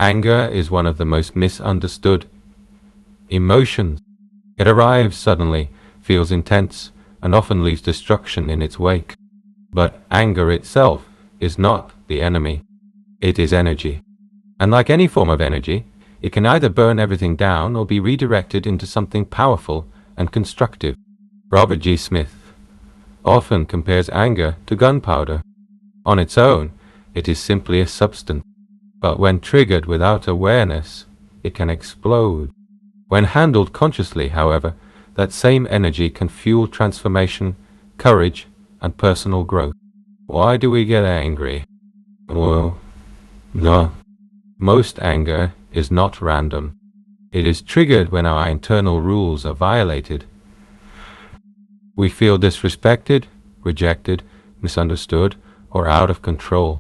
Anger is one of the most misunderstood emotions. It arrives suddenly, feels intense, and often leaves destruction in its wake. But anger itself is not the enemy. It is energy. And like any form of energy, it can either burn everything down or be redirected into something powerful and constructive. Robert G. Smith often compares anger to gunpowder. On its own, it is simply a substance. But when triggered without awareness, it can explode. When handled consciously, however, that same energy can fuel transformation, courage, and personal growth. Why do we get angry? Well, no. Most anger is not random. It is triggered when our internal rules are violated. We feel disrespected, rejected, misunderstood, or out of control.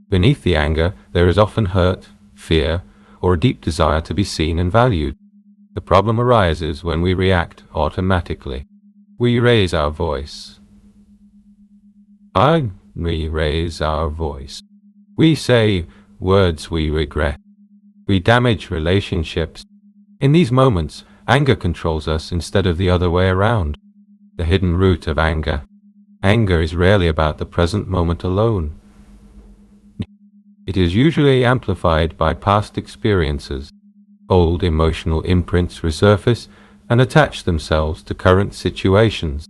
Beneath the anger, there is often hurt, fear, or a deep desire to be seen and valued. The problem arises when we react automatically. We raise our voice. We raise our voice. We say words we regret. We damage relationships. In these moments, anger controls us instead of the other way around. The hidden root of anger. Anger is rarely about the present moment alone. It is usually amplified by past experiences. Old emotional imprints resurface and attach themselves to current situations.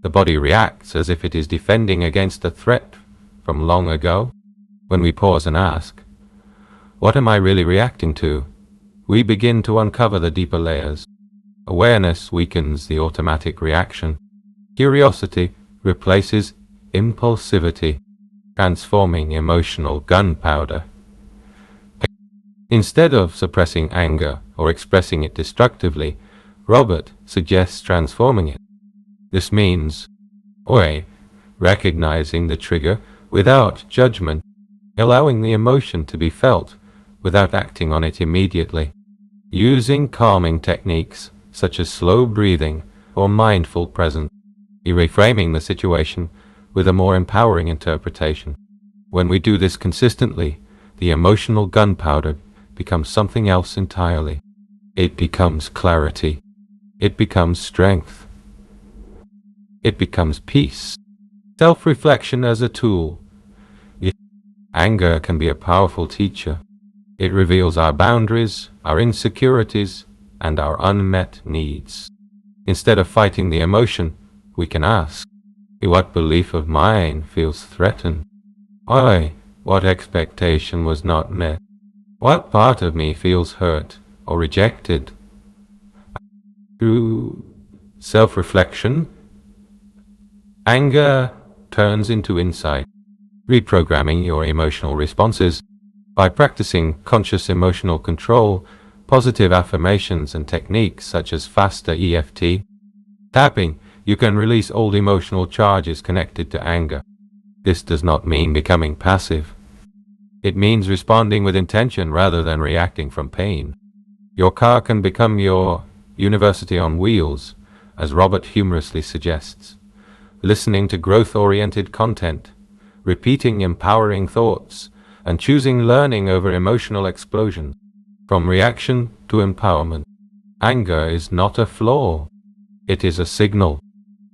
The body reacts as if it is defending against a threat from long ago. When we pause and ask, what am I really reacting to? We begin to uncover the deeper layers. Awareness weakens the automatic reaction. Curiosity replaces impulsivity, transforming emotional gunpowder. Instead of suppressing anger or expressing it destructively, Robert suggests transforming it. This means, recognizing the trigger without judgment, allowing the emotion to be felt without acting on it immediately, using calming techniques such as slow breathing or mindful presence, reframing the situation with a more empowering interpretation. When we do this consistently, the emotional gunpowder becomes something else entirely. It becomes clarity. It becomes strength. It becomes peace. Self-reflection as a tool. Anger can be a powerful teacher. It reveals our boundaries, our insecurities, and our unmet needs. Instead of fighting the emotion, we can ask, what belief of mine feels threatened? What expectation was not met? What part of me feels hurt or rejected? Through self-reflection, anger turns into insight. Reprogramming your emotional responses by practicing conscious emotional control, positive affirmations, and techniques such as faster EFT tapping, you can release old emotional charges connected to anger. This does not mean becoming passive. It means responding with intention rather than reacting from pain. Your car can become your university on wheels, as Robert humorously suggests. Listening to growth-oriented content, repeating empowering thoughts, and choosing learning over emotional explosions. From reaction to empowerment. Anger is not a flaw. It is a signal.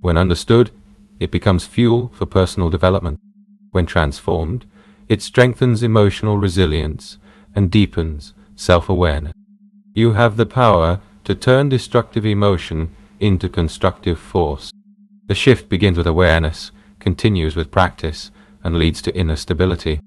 When understood, it becomes fuel for personal development. When transformed, it strengthens emotional resilience and deepens self-awareness. You have the power to turn destructive emotion into constructive force. The shift begins with awareness, continues with practice, and leads to inner stability.